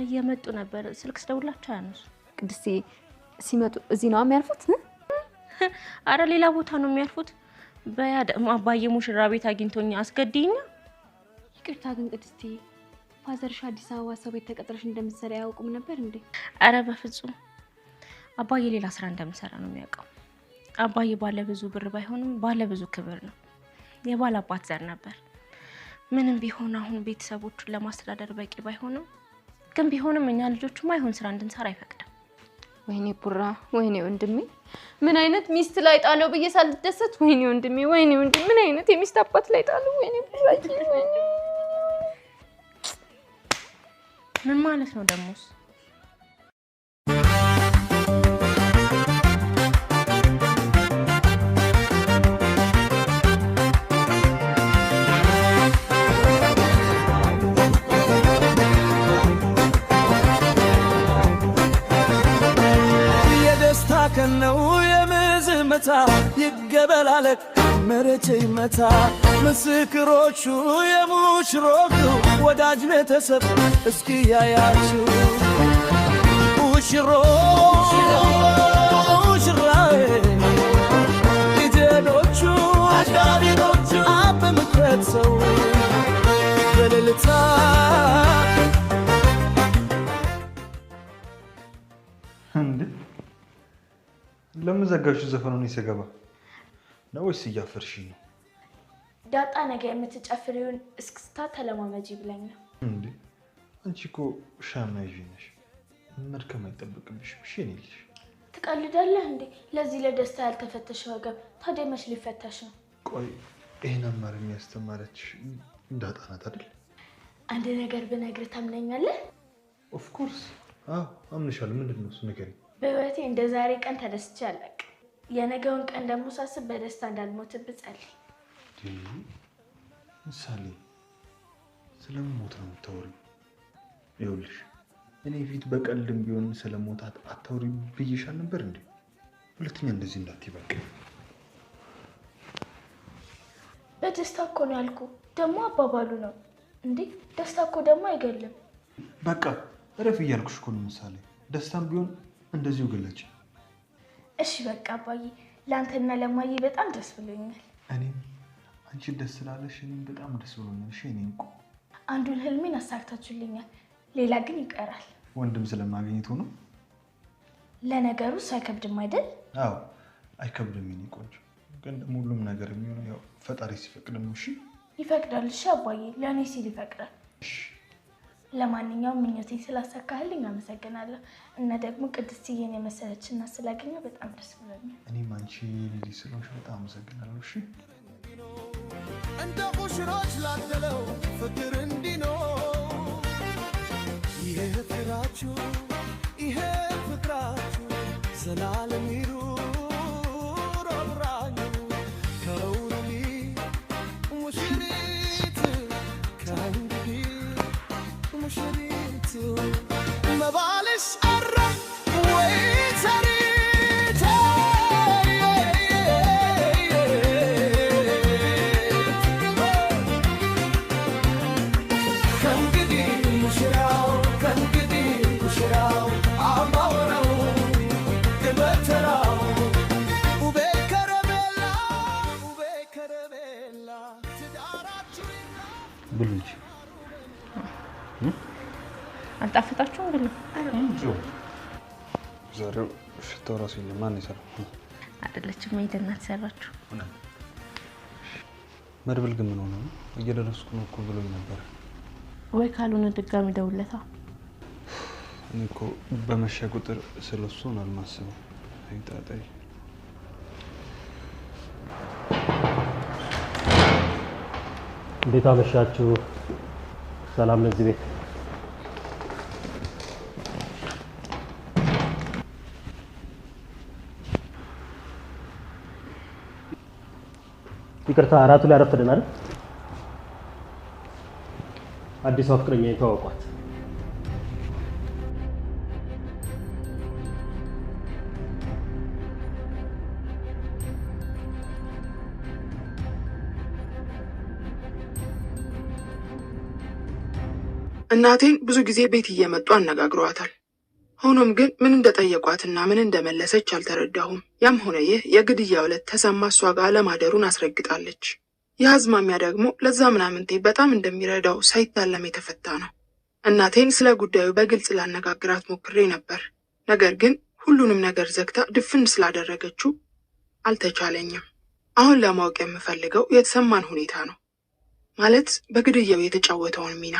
እየመጡ ነበር ስልክ ስደውላቸው አያነሱ ቅድስቴ ሲመጡ እዚህ ነው የሚያርፉት አረ ሌላ ቦታ ነው የሚያርፉት በያ ደግሞ አባዬ ሙሽራ ቤት አግኝቶኝ አስገድይኛ ይቅርታ ግን ቅድስቴ ፋዘርሽ አዲስ አበባ ሰው ቤት ተቀጥረሽ እንደምትሰራ ያውቁም ነበር እንዴ አረ በፍጹም አባዬ ሌላ ስራ እንደምሰራ ነው የሚያውቀው አባዬ ባለ ብዙ ብር ባይሆንም ባለ ብዙ ክብር ነው የባለ አባት ዘር ነበር ምንም ቢሆን አሁን ቤተሰቦቹን ለማስተዳደር በቂ ባይሆንም ግን ቢሆንም እኛ ልጆቹ ማይሆን ስራ እንድንሰራ አይፈቅድም ወይኔ ቡራ ወይኔ ወንድሜ ምን አይነት ሚስት ላይ ጣለው ብዬ ሳልደሰት ወይኔ ወንድሜ ምን አይነት የሚስት አባት ላይ ጣለው ወይኔ ቡራዬ ወይኔ ምን ማለት ነው ደሞስ ከነው የምዝመታ ይገበላለቅ መሬት ይመታ ምስክሮቹ የሙሽሮቹ ወዳጅ ቤተሰብ እስኪ ያያችሁ ሙሽራዬ ልጆቹ አጋቢኖቹ አበምክረት ሰው በልልታ ለምን ዘጋሹ ዘፈኑን ይሰገባ ነው ወይስ እያፈርሽ ነው ዳጣ ነገ የምትጨፍሪውን እስክስታ ተለማመጂ ብለኝ ነው እንዴ አንቺ እኮ ሻማይጂ ነሽ መድከም አይጠበቅብሽም እሺ ነሽ ትቀልዳለህ እንዴ ለዚህ ለደስታ ያልተፈተሽ ወገብ ታዲያ መች ሊፈተሽ ነው ቆይ ይሄን አማርኛ ያስተማረች ዳጣ ናት አይደል አንድ ነገር ብነግር ታምነኛለህ ኦፍ ኮርስ አዎ አምንሻለሁ ምንድነው እሱ ንገሪኝ በህይወቴ እንደ ዛሬ ቀን ተደስቼ አላውቅም የነገውን ቀን ደግሞ ሳስብ በደስታ እንዳልሞትብህ ጸልይ ምሳሌ ስለምን ሞት ነው የምታወሪው ይኸውልሽ እኔ ፊት በቀልድም ቢሆን ስለሞት አታውሪ ብዬሻል ነበር እንዴ ሁለተኛ እንደዚህ እንዳትይበቅ በደስታ እኮ ነው ያልኩህ ደግሞ አባባሉ ነው እንዴ ደስታ እኮ ደግሞ አይገልም በቃ እረፍ እያልኩሽ እኮ ነው ምሳሌ ደስታም ቢሆን እንደዚሁ ገለጭ እሺ በቃ አባዬ ላንተና ለማዬ በጣም ደስ ብሎኛል እኔም አንቺ ደስ ስላለሽ እኔም በጣም ደስ ብሎኛል እሺ እኔም እኮ አንዱን ህልሜን አሳክታችሁልኛል ሌላ ግን ይቀራል ወንድም ስለማግኘቱ ነው ለነገሩ ሳይከብድም አይደል አዎ አይከብድም የኔ ቆንጆ ግን ደግሞ ሁሉም ነገር የሚሆነው ያው ፈጣሪ ሲፈቅድ ነው እሺ ይፈቅዳል እሺ አባዬ ለኔ ሲል ይፈቅዳል እሺ ለማንኛውም ምኞቴን ስላሳካህልኝ አመሰግናለሁ እና ደግሞ ቅድስትዬን የመሰለችና ስላገኘሁ በጣም ደስ ብሎኛል እኔም አንቺ ልጅ ስለሆንሽ በጣም አመሰግናለሁ እሺ እንደ ሙሽሮች ላደለው ፍቅር እንዲኖር ይሄ ፍቅራችሁ ዘላለም ይኑር አብራችሁ ከውነሚ ሙሽሪት ከእንግዲህ ሙሽሪት መባልሽ አረ ወይ ሰሪት ከእንግዲህ ሙሽራው አማወራው ግበተራው ውቤ ከረቤላ ትዳራችሁ ብሉኝ አልጣፈጣችሁም ብሉ ዛሬው ሽታው ራሱ ማን ይሰራው አይደለችም ሜድና ተሰራችሁ መድብል ግን ምን ሆነ ነው እየደረስኩ ነው እኮ ብሎኝ ነበር ወይ ካልሆነ ድጋሚ ደውለታ እኔ እኮ በመሸ ቁጥር ስለሱ ነው የማስበው አይጣጣይ እንዴት አመሻችሁ ሰላም ለዚህ ቤት ይቅርታ አራቱ ላይ አረፈደን አይደል አዲስ ፍቅረኛ የተዋወቋት እናቴን ብዙ ጊዜ ቤት እየመጡ አነጋግረዋታል። ሆኖም ግን ምን እንደጠየቋትና ምን እንደመለሰች አልተረዳሁም። ያም ሆነ ይህ የግድያው ዕለት ተሰማ እሷ ጋር ለማደሩን አስረግጣለች። ይህ አዝማሚያ ደግሞ ለዛ ምናምንቴ በጣም እንደሚረዳው ሳይታለም የተፈታ ነው። እናቴን ስለ ጉዳዩ በግልጽ ላነጋግራት ሞክሬ ነበር። ነገር ግን ሁሉንም ነገር ዘግታ ድፍን ስላደረገችው አልተቻለኝም። አሁን ለማወቅ የምፈልገው የተሰማን ሁኔታ ነው። ማለት በግድያው የተጫወተውን ሚና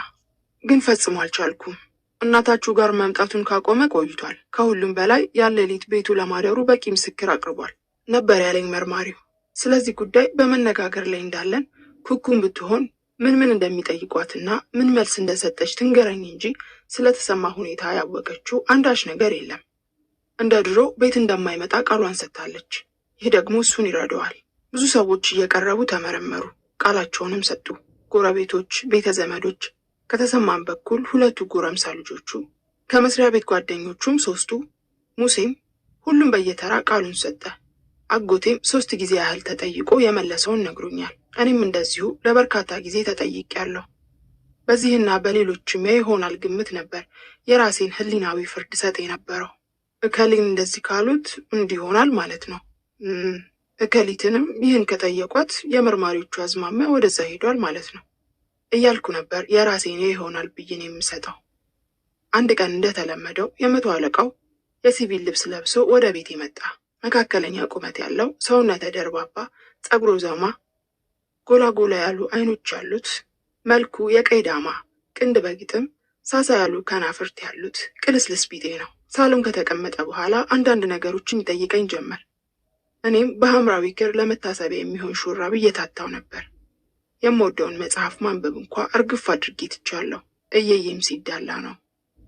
ግን ፈጽሞ አልቻልኩም። እናታችሁ ጋር መምጣቱን ካቆመ ቆይቷል። ከሁሉም በላይ ያለሊት ቤቱ ለማደሩ በቂ ምስክር አቅርቧል ነበር ያለኝ መርማሪው። ስለዚህ ጉዳይ በመነጋገር ላይ እንዳለን ኩኩም ብትሆን ምን እንደሚጠይቋትና ምን መልስ እንደሰጠች ትንገረኝ እንጂ ስለተሰማ ሁኔታ ያወቀችው አንዳች ነገር የለም። እንደ ድሮ ቤት እንደማይመጣ ቃሏን ሰጥታለች። ይህ ደግሞ እሱን ይረዳዋል። ብዙ ሰዎች እየቀረቡ ተመረመሩ፣ ቃላቸውንም ሰጡ። ጎረቤቶች፣ ቤተ ዘመዶች፣ ከተሰማም በኩል 2 ጎረምሳ ልጆቹ፣ ከመስሪያ ቤት ጓደኞቹም 3ቱ፣ ሙሴም፣ ሁሉም በየተራ ቃሉን ሰጠ። አጎቴም 3 ጊዜ ያህል ተጠይቆ የመለሰውን ነግሮኛል። እኔም እንደዚሁ ለበርካታ ጊዜ ተጠይቄያለሁ። በዚህና በሌሎችም ይሆናል ግምት ነበር የራሴን ህሊናዊ ፍርድ ሰጥ የነበረው። እከሊን እንደዚህ ካሉት እንዲሆናል ማለት ነው። እከሊትንም ይህን ከጠየቋት የመርማሪዎቹ አዝማሚያ ወደዛ ሄዷል ማለት ነው እያልኩ ነበር የራሴን ይሆናል ብይን የምሰጠው። አንድ ቀን እንደተለመደው የመቶ አለቃው የሲቪል ልብስ ለብሶ ወደ ቤት መጣ። መካከለኛ ቁመት ያለው፣ ሰውነተ ደርባባ፣ ጸጉሩ ዘማ፣ ጎላ ጎላ ያሉ አይኖች ያሉት፣ መልኩ የቀይ ዳማ፣ ቅንድ በግጥም ሳሳ ያሉ ከናፍርት ያሉት ቅልስልስ ቢጤ ነው። ሳሎን ከተቀመጠ በኋላ አንዳንድ ነገሮችን ይጠይቀኝ ጀመር። እኔም በሐምራዊ ክር ለመታሰቢያ የሚሆን ሹራብ እየታታው ነበር። የምወደውን መጽሐፍ ማንበብ እንኳ እርግፍ አድርጌ ትቻለሁ። እየየም ሲዳላ ነው።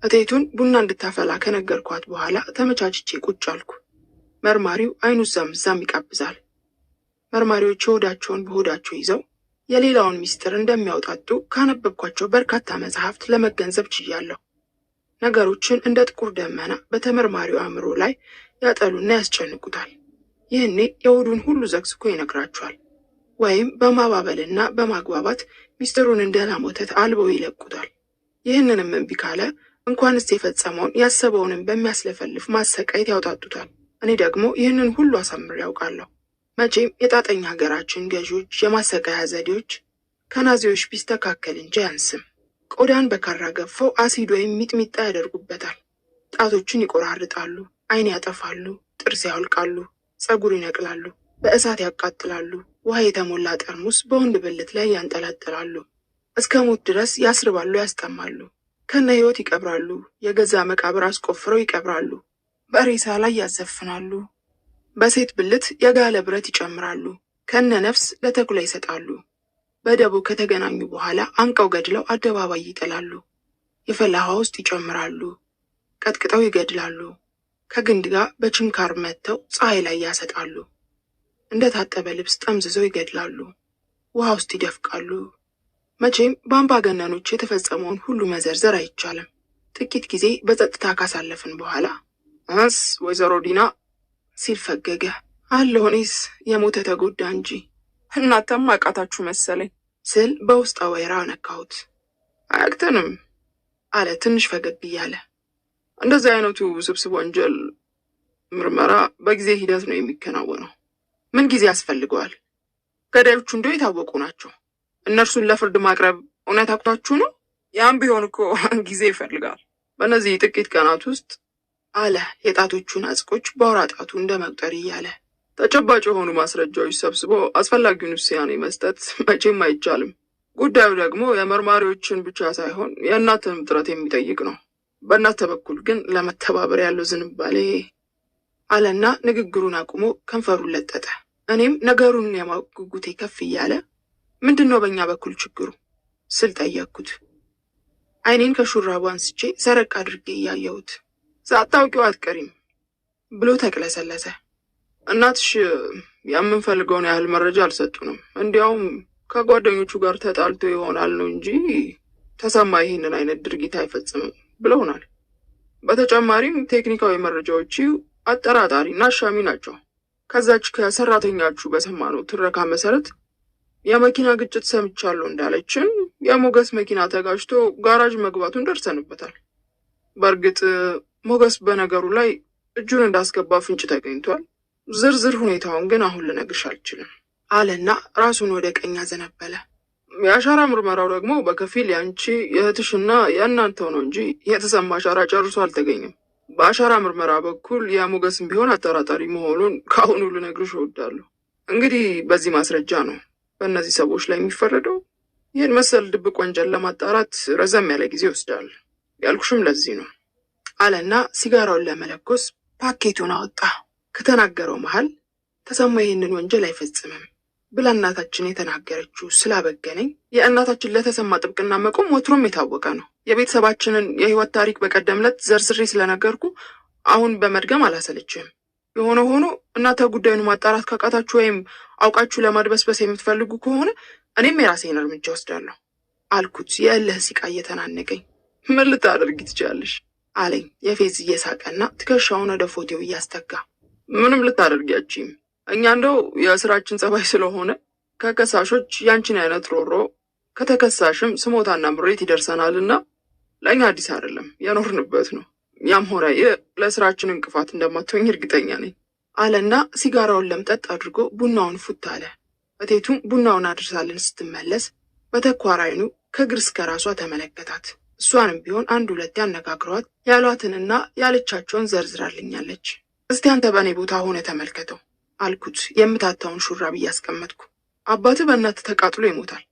እቴቱን ቡና እንድታፈላ ከነገርኳት በኋላ ተመቻችቼ ቁጭ አልኩ። መርማሪው አይኑ እዛም ይቃብዛል። መርማሪዎች ሆዳቸውን በሆዳቸው ይዘው የሌላውን ሚስጥር እንደሚያውጣጡ ካነበብኳቸው በርካታ መጽሐፍት ለመገንዘብ ችያለሁ። ነገሮችን እንደ ጥቁር ደመና በተመርማሪው አእምሮ ላይ ያጠሉና ያስጨንቁታል። ይህኔ የሆዱን ሁሉ ዘግዝኮ ይነግራቸዋል፣ ወይም በማባበልና በማግባባት ሚስጥሩን እንደ ላም ወተት አልበው ይለቁታል። ይህንንም እምቢ ካለ እንኳንስ የፈጸመውን ያሰበውንም በሚያስለፈልፍ ማሰቃየት ያውጣጡታል። እኔ ደግሞ ይህንን ሁሉ አሳምሬ ያውቃለሁ። መቼም የጣጠኛ ሀገራችን ገዢዎች የማሰቃያ ዘዴዎች ከናዚዎች ቢስተካከል እንጂ አያንስም። ቆዳን በካራ ገፈው አሲድ ወይም ሚጥሚጣ ያደርጉበታል። ጣቶችን ይቆራርጣሉ፣ አይን ያጠፋሉ፣ ጥርስ ያውልቃሉ፣ ጸጉር ይነቅላሉ፣ በእሳት ያቃጥላሉ፣ ውሃ የተሞላ ጠርሙስ በወንድ ብልት ላይ ያንጠለጥላሉ፣ እስከ ሞት ድረስ ያስርባሉ፣ ያስጠማሉ፣ ከነ ህይወት ይቀብራሉ፣ የገዛ መቃብር አስቆፍረው ይቀብራሉ፣ በሬሳ ላይ ያዘፍናሉ፣ በሴት ብልት የጋለ ብረት ይጨምራሉ፣ ከነ ነፍስ ለተኩላ ይሰጣሉ። በደቡ ከተገናኙ በኋላ አንቀው ገድለው አደባባይ ይጥላሉ። የፈላ ውሃ ውስጥ ይጨምራሉ፣ ቀጥቅጠው ይገድላሉ። ከግንድ ጋር በችንካር መተው ፀሐይ ላይ ያሰጣሉ። እንደ ታጠበ ልብስ ጠምዝዘው ይገድላሉ፣ ውሃ ውስጥ ይደፍቃሉ። መቼም በአምባገነኖች የተፈጸመውን ሁሉ መዘርዘር አይቻልም። ጥቂት ጊዜ በጸጥታ ካሳለፍን በኋላ አንስ ወይዘሮ ዲና ሲል ፈገገ። አለሁ እኔስ የሞተ ተጎዳ እንጂ እናንተም አቃታችሁ መሰለኝ ስል በውስጣ ወይራ ነካሁት። አያቅተንም አለ ትንሽ ፈገግ እያለ። እንደዚህ አይነቱ ውስብስብ ወንጀል ምርመራ በጊዜ ሂደት ነው የሚከናወነው። ምን ጊዜ ያስፈልገዋል? ገዳዮቹ እንደው የታወቁ ናቸው። እነርሱን ለፍርድ ማቅረብ እውነት አቅቷችሁ ነው? ያም ቢሆን እኮ ጊዜ ይፈልጋል። በእነዚህ ጥቂት ቀናት ውስጥ አለ የጣቶቹን አጽቆች በአውራ ጣቱ እንደ መቁጠር እያለ። ተጨባጭ የሆኑ ማስረጃዎች ሰብስቦ አስፈላጊውን ውሳኔ መስጠት መቼም አይቻልም። ጉዳዩ ደግሞ የመርማሪዎችን ብቻ ሳይሆን የእናንተንም ጥረት የሚጠይቅ ነው። በእናንተ በኩል ግን ለመተባበር ያለው ዝንባሌ አለና ንግግሩን አቁሞ ከንፈሩን ለጠጠ። እኔም ነገሩን የማወቅ ጉጉቴ ከፍ እያለ ምንድን ነው በእኛ በኩል ችግሩ ስል ጠየቅኩት። አይኔን ከሹራቡ አንስቼ ሰረቅ አድርጌ እያየሁት ሳታውቂው አትቀሪም ብሎ ተቅለሰለሰ። እናትሽ የምንፈልገውን ያህል መረጃ አልሰጡንም። እንዲያውም ከጓደኞቹ ጋር ተጣልቶ ይሆናል ነው እንጂ ተሰማ ይህንን አይነት ድርጊት አይፈጽምም ብለውናል። በተጨማሪም ቴክኒካዊ መረጃዎቹ አጠራጣሪና አሻሚ ናቸው። ከዛች ከሰራተኛችሁ በሰማነው ትረካ መሰረት የመኪና ግጭት ሰምቻለሁ እንዳለችን የሞገስ መኪና ተጋጭቶ ጋራጅ መግባቱን ደርሰንበታል። በእርግጥ ሞገስ በነገሩ ላይ እጁን እንዳስገባ ፍንጭ ተገኝቷል። ዝርዝር ሁኔታውን ግን አሁን ልነግርሽ አልችልም አለና ራሱን ወደ ቀኝ አዘነበለ። የአሻራ ምርመራው ደግሞ በከፊል ያንቺ የእህትሽና የእናንተው ነው እንጂ የተሰማ አሻራ ጨርሶ አልተገኘም። በአሻራ ምርመራ በኩል የሞገስም ቢሆን አጠራጣሪ መሆኑን ከአሁኑ ልነግርሽ እወዳለሁ። እንግዲህ በዚህ ማስረጃ ነው በእነዚህ ሰዎች ላይ የሚፈረደው። ይህን መሰል ድብቅ ወንጀል ለማጣራት ረዘም ያለ ጊዜ ይወስዳል ያልኩሽም ለዚህ ነው አለና ሲጋራውን ለመለኮስ ፓኬቱን አወጣ። ከተናገረው መሃል ተሰማ ይህንን ወንጀል አይፈጽምም ብላ እናታችን የተናገረችው ስላበገነኝ የእናታችን ለተሰማ ጥብቅና መቆም ወትሮም የታወቀ ነው። የቤተሰባችንን የህይወት ታሪክ በቀደም ዕለት ዘርዝሬ ስለነገርኩ አሁን በመድገም አላሰለችም። የሆነ ሆኖ እናንተ ጉዳዩን ማጣራት ካቃታችሁ ወይም አውቃችሁ ለማድበስበስ የምትፈልጉ ከሆነ እኔም የራሴን እርምጃ ወስዳለሁ አልኩት፣ የእልህ ሲቃ እየተናነቀኝ። ምን ልታደርጊ ትችያለሽ አለኝ የፌዝ እየሳቀና ትከሻውን ወደ ፎቴው እያስተጋ። ምንም ልታደርጊያችም። እኛ እንደው የስራችን ጸባይ ስለሆነ ከከሳሾች ያንቺን አይነት ሮሮ ከተከሳሽም ስሞታና ምሬት ይደርሰናልና ለእኛ አዲስ አይደለም፣ የኖርንበት ነው። ያም ሆነ ይህ ለስራችን እንቅፋት እንደማትሆኝ እርግጠኛ ነኝ አለና ሲጋራውን ለምጠጥ አድርጎ ቡናውን ፉት አለ። እቴቱም ቡናውን አድርሳልን ስትመለስ በተኳር አይኑ ከእግር እስከ ራሷ ተመለከታት። እሷንም ቢሆን አንድ ሁለት ያነጋግሯት ያሏትንና ያለቻቸውን ዘርዝራልኛለች። እስቲ አንተ በእኔ ቦታ ሆነ ተመልከተው አልኩት የምታታውን ሹራብ እያስቀመጥኩ። አባትህ በእናትህ ተቃጥሎ ይሞታል።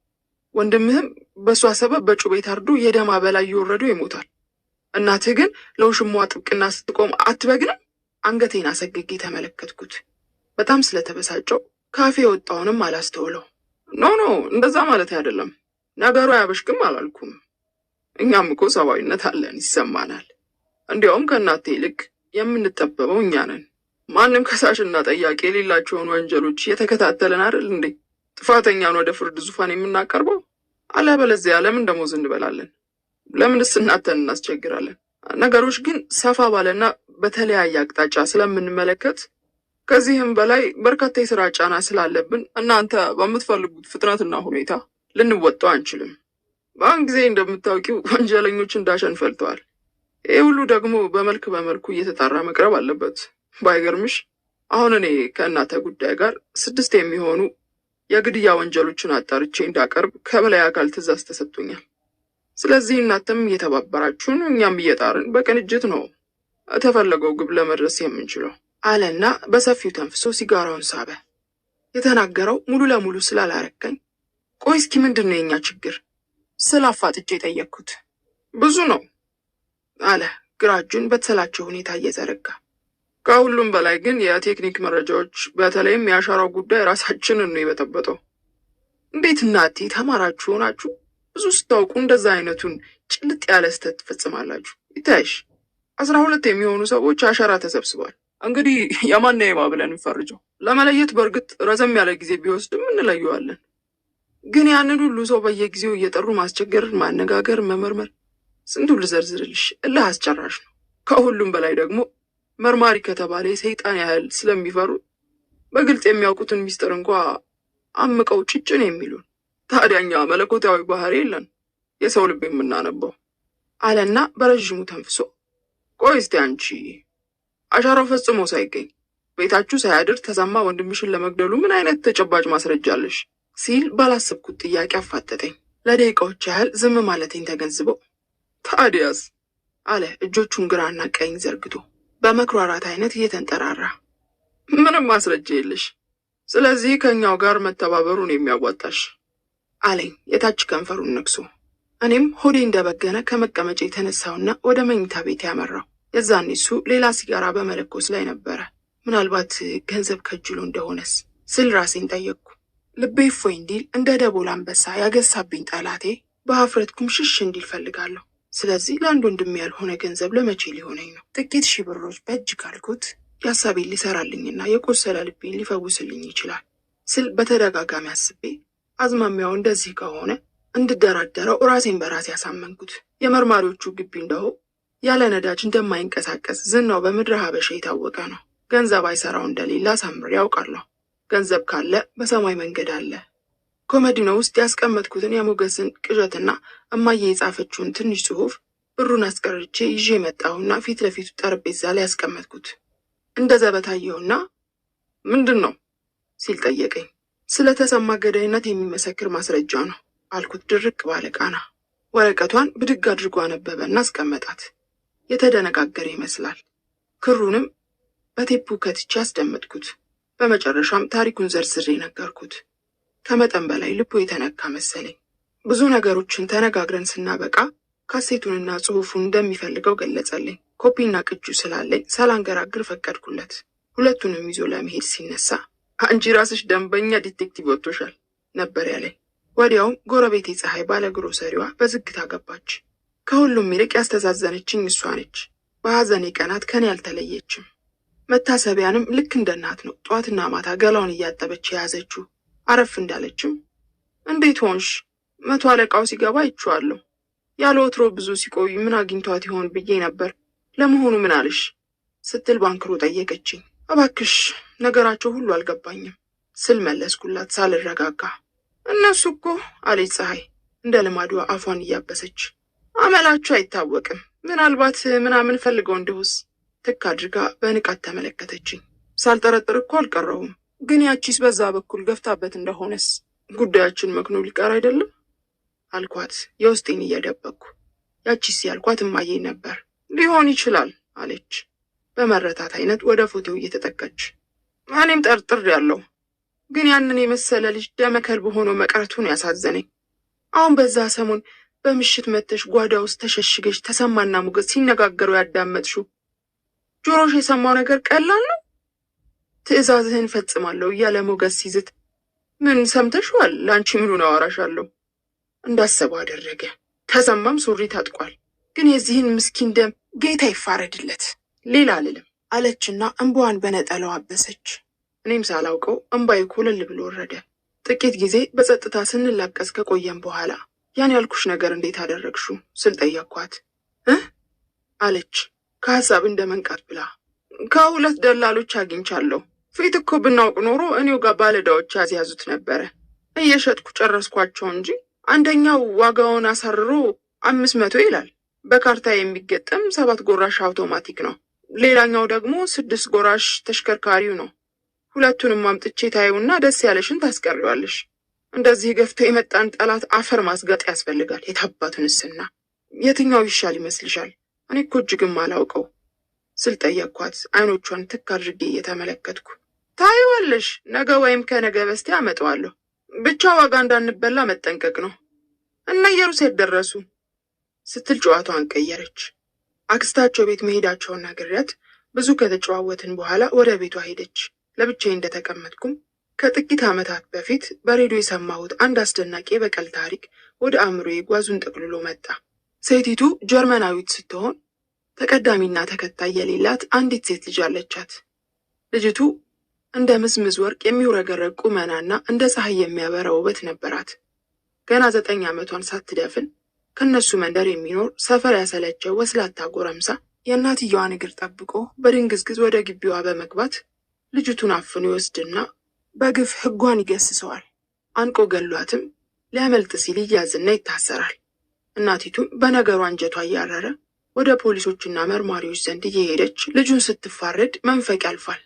ወንድምህም በእሷ ሰበብ በጩቤ ታርዶ የደም አበላ እየወረዱ ይሞታል። እናትህ ግን ለውሽሟ ጥብቅና ስትቆም አትበግንም? አንገቴን አሰግጌ ተመለከትኩት። በጣም ስለተበሳጨው ካፌ የወጣውንም አላስተውለው። ኖ እንደዛ ማለት አይደለም፣ ነገሩ አያበሽቅም አላልኩም። እኛም እኮ ሰብአዊነት አለን፣ ይሰማናል። እንዲያውም ከእናቴ ይልቅ የምንጠበበው እኛ ነን። ማንም ከሳሽና ጠያቂ የሌላቸውን ወንጀሎች እየተከታተለን አይደል እንዴ ጥፋተኛን ወደ ፍርድ ዙፋን የምናቀርበው? አለበለዚያ ለምን ደሞዝ እንበላለን? ለምንስ እናተን እናስቸግራለን? ነገሮች ግን ሰፋ ባለና በተለያየ አቅጣጫ ስለምንመለከት ከዚህም በላይ በርካታ የስራ ጫና ስላለብን እናንተ በምትፈልጉት ፍጥነትና ሁኔታ ልንወጣው አንችልም። በአሁን ጊዜ እንደምታውቂው ወንጀለኞች እንዳሸን ፈልተዋል። ይህ ሁሉ ደግሞ በመልኩ እየተጣራ መቅረብ አለበት። ባይገርምሽ አሁን እኔ ከእናተ ጉዳይ ጋር 6 የሚሆኑ የግድያ ወንጀሎችን አጣርቼ እንዳቀርብ ከበላይ አካል ትዕዛዝ ተሰጥቶኛል። ስለዚህ እናንተም እየተባበራችሁን እኛም እየጣርን በቅንጅት ነው የተፈለገው ግብ ለመድረስ የምንችለው አለና በሰፊው ተንፍሶ ሲጋራውን ሳበ። የተናገረው ሙሉ ለሙሉ ስላላረከኝ ቆይ እስኪ ምንድን ነው የኛ ችግር ስላፋጥጬ ጠየቅኩት። ብዙ ነው አለ ግራ እጁን በተሰላቸው ሁኔታ እየዘረጋ። ከሁሉም በላይ ግን የቴክኒክ መረጃዎች በተለይም የአሻራው ጉዳይ ራሳችንን ነው የበጠበጠው። እንዴት እናቴ ተማራችሁ ሆናችሁ ብዙ ስታውቁ እንደዛ አይነቱን ጭልጥ ያለ ስህተት ትፈጽማላችሁ? ይታይሽ 12 የሚሆኑ ሰዎች አሻራ ተሰብስቧል። እንግዲህ የማን ነው ብለን እንፈርጀው። ለመለየት በእርግጥ ረዘም ያለ ጊዜ ቢወስድም እንለየዋለን። ግን ያንን ሁሉ ሰው በየጊዜው እየጠሩ ማስቸገር፣ ማነጋገር፣ መመርመር ስንቱን ልዘርዝርልሽ? እልህ አስጨራሽ ነው። ከሁሉም በላይ ደግሞ መርማሪ ከተባለ የሰይጣን ያህል ስለሚፈሩ በግልጽ የሚያውቁትን ሚስጥር እንኳ አምቀው ጭጭን የሚሉን። ታዲያኛ መለኮታዊ ባህሪ የለን የሰው ልብ የምናነበው አለና በረዥሙ ተንፍሶ ቆይ እስቲ አንቺ አሻራው ፈጽሞ ሳይገኝ ቤታችሁ ሳያድር ተሰማ ወንድምሽን ለመግደሉ ምን አይነት ተጨባጭ ማስረጃ አለሽ? ሲል ባላሰብኩት ጥያቄ አፋጠጠኝ። ለደቂቃዎች ያህል ዝም ማለቴን ተገንዝበው ታዲያስ አለ እጆቹን ግራና ቀኝ ዘርግቶ በመኩራራት አይነት እየተንጠራራ። ምንም ማስረጃ የለሽ፣ ስለዚህ ከኛው ጋር መተባበሩን የሚያዋጣሽ አለኝ የታች ከንፈሩን ነክሶ። እኔም ሆዴ እንደበገነ ከመቀመጫ የተነሳውና ወደ መኝታ ቤት ያመራው። የዛኔ እሱ ሌላ ሲጋራ በመለኮስ ላይ ነበረ። ምናልባት ገንዘብ ከጅሎ እንደሆነስ ስል ራሴን ጠየቅኩ። ልቤ እፎይ እንዲል እንደ ደቦል አንበሳ ያገሳብኝ ጠላቴ በሀፍረት ኩምሽሽ እንዲል ፈልጋለሁ። ስለዚህ ለአንድ ወንድም ያልሆነ ገንዘብ ለመቼ ሊሆነኝ ነው? ጥቂት ሺህ ብሮች በእጅ ካልኩት የሀሳቤን ሊሰራልኝና የቆሰለ ልቤን ሊፈውስልኝ ይችላል ስል በተደጋጋሚ አስቤ አዝማሚያው እንደዚህ ከሆነ እንድደራደረው ራሴን በራሴ ያሳመንኩት። የመርማሪዎቹ ግቢ እንደሆ ያለ ነዳጅ እንደማይንቀሳቀስ ዝናው በምድረ ሀበሻ የታወቀ ነው። ገንዘብ አይሰራው እንደሌለ አሳምሬ ያውቃለሁ። ገንዘብ ካለ በሰማይ መንገድ አለ። ኮመዲኖ ውስጥ ያስቀመጥኩትን የሞገስን ቅዠትና እማዬ የጻፈችውን ትንሽ ጽሑፍ ብሩን አስቀርቼ ይዤ መጣሁና ፊት ለፊቱ ጠረጴዛ ላይ ያስቀመጥኩት። እንደ ዘበታየውና ምንድን ነው ሲል ጠየቀኝ። ስለተሰማ ገዳይነት የሚመሰክር ማስረጃ ነው አልኩት ድርቅ ባለ ቃና። ወረቀቷን ብድግ አድርጎ አነበበና አስቀመጣት። የተደነጋገረ ይመስላል። ክሩንም በቴፑ ከትቼ አስደመጥኩት። በመጨረሻም ታሪኩን ዘርዝሬ ነገርኩት። ከመጠን በላይ ልቡ የተነካ መሰለኝ። ብዙ ነገሮችን ተነጋግረን ስናበቃ ካሴቱንና ጽሑፉን እንደሚፈልገው ገለጸልኝ። ኮፒና ቅጁ ስላለኝ ሳላንገራግር ፈቀድኩለት። ሁለቱንም ይዞ ለመሄድ ሲነሳ አንቺ ራስሽ ደንበኛ ዲቴክቲቭ ወጥቶሻል ነበር ያለኝ። ወዲያውም ጎረቤቴ ፀሐይ ባለ ግሮሰሪዋ በዝግታ ገባች። ከሁሉም ይልቅ ያስተዛዘነችኝ እሷ ነች። በሐዘኔ ቀናት ከኔ አልተለየችም። መታሰቢያንም ልክ እንደ እናት ነው ጧትና ማታ ገላውን እያጠበች የያዘችው። አረፍ እንዳለችም እንዴት ሆንሽ? 100 አለቃው ሲገባ አይቼዋለሁ። ያለ ወትሮ ብዙ ሲቆዩ ምን አግኝቷት ይሆን ብዬ ነበር። ለመሆኑ ምን አልሽ? ስትል ባንክሮ ጠየቀችኝ። እባክሽ ነገራቸው ሁሉ አልገባኝም ስል መለስኩላት ሳልረጋጋ። እነሱ እኮ አለች ፀሐይ እንደ ልማዷ አፏን እያበሰች፣ አመላቸው አይታወቅም። ምናልባት ምናምን ፈልገው እንደሆስ ትክ አድርጋ በንቃት ተመለከተችኝ። ሳልጠረጥር እኮ አልቀረውም። ግን ያቺስ በዛ በኩል ገፍታበት እንደሆነስ ጉዳያችን መክኖ ሊቀር አይደለም አልኳት የውስጤን እየደበቅኩ። ያቺስ ያልኳት እማዬ ነበር። ሊሆን ይችላል አለች በመረታት አይነት ወደ ፎቶው እየተጠጋች። እኔም ጠርጥሬያለሁ። ግን ያንን የመሰለ ልጅ ደመከልብ ሆኖ መቅረቱን ያሳዘነኝ። አሁን በዛ ሰሞን በምሽት መተሽ ጓዳ ውስጥ ተሸሽገሽ ተሰማና ሞገስ ሲነጋገሩ ያዳመጥሽው ጆሮሽ የሰማው ነገር ቀላል ነው? ትዕዛዝህን ፈጽማለሁ እያለ ሞገስ ሲዝት ምን ሰምተሽዋል? ለአንቺ ምኑን አወራሻለሁ? እንዳሰበው አደረገ። ተሰማም ሱሪ ታጥቋል። ግን የዚህን ምስኪን ደም ጌታ ይፋረድለት፣ ሌላ አልልም አለችና እንባዋን በነጠላው አበሰች። እኔም ሳላውቀው እንባዬ ኮለል ብሎ ወረደ። ጥቂት ጊዜ በጸጥታ ስንላቀስ ከቆየም በኋላ ያን ያልኩሽ ነገር እንዴት አደረግሽው ስል ጠየቅኳት። አለች ከሀሳብ እንደ መንቃት ብላ። ከሁለት ደላሎች አግኝቻለሁ። ፊት እኮ ብናውቅ ኖሮ እኔው ጋር ባለዳዎች ያዝያዙት ነበረ። እየሸጥኩ ጨረስኳቸው እንጂ አንደኛው ዋጋውን አሳርሮ 500 ይላል። በካርታ የሚገጠም 7 ጎራሽ አውቶማቲክ ነው። ሌላኛው ደግሞ 6 ጎራሽ ተሽከርካሪው ነው። ሁለቱንም አምጥቼ ታዩና ደስ ያለሽን ታስቀሪዋለሽ። እንደዚህ ገፍቶ የመጣን ጠላት አፈር ማስጋጥ ያስፈልጋል። የታባቱንስና የትኛው ይሻል ይመስልሻል? እኔ እኮ እጅግም አላውቀው ስል ጠየቅኳት አይኖቿን ትክ አድርጌ እየተመለከትኩ። ታይዋለሽ፣ ነገ ወይም ከነገ በስቲያ አመጣዋለሁ። ብቻ ዋጋ እንዳንበላ መጠንቀቅ ነው። እነ ኢየሩሳሌም ደረሱ ስትል ጨዋታዋን ቀየረች። አክስታቸው ቤት መሄዳቸውን ነግሬያት ብዙ ከተጨዋወትን በኋላ ወደ ቤቷ ሄደች። ለብቻዬ እንደተቀመጥኩም ከጥቂት ዓመታት በፊት በሬዲዮ የሰማሁት አንድ አስደናቂ የበቀል ታሪክ ወደ አእምሮዬ ጓዙን ጠቅልሎ መጣ። ሴቲቱ ጀርመናዊት ስትሆን ተቀዳሚና ተከታይ የሌላት አንዲት ሴት ልጅ አለቻት። ልጅቱ እንደ ምዝምዝ ወርቅ የሚውረገረግ ቁመናና እንደ ፀሐይ የሚያበራ ውበት ነበራት። ገና 9 ዓመቷን ሳትደፍን ከነሱ መንደር የሚኖር ሰፈር ያሰለቸው ወስላታ ጎረምሳ የእናትየዋን እግር ጠብቆ በድንግዝግዝ ወደ ግቢዋ በመግባት ልጅቱን አፍኖ ይወስድና በግፍ ሕጓን ይገስሰዋል። አንቆ ገሏትም ሊያመልጥ ሲል ይያዝና ይታሰራል። እናቲቱም በነገሩ አንጀቷ እያረረ ወደ ፖሊሶችና መርማሪዎች ዘንድ እየሄደች ልጁን ስትፋረድ መንፈቅ ያልፋል።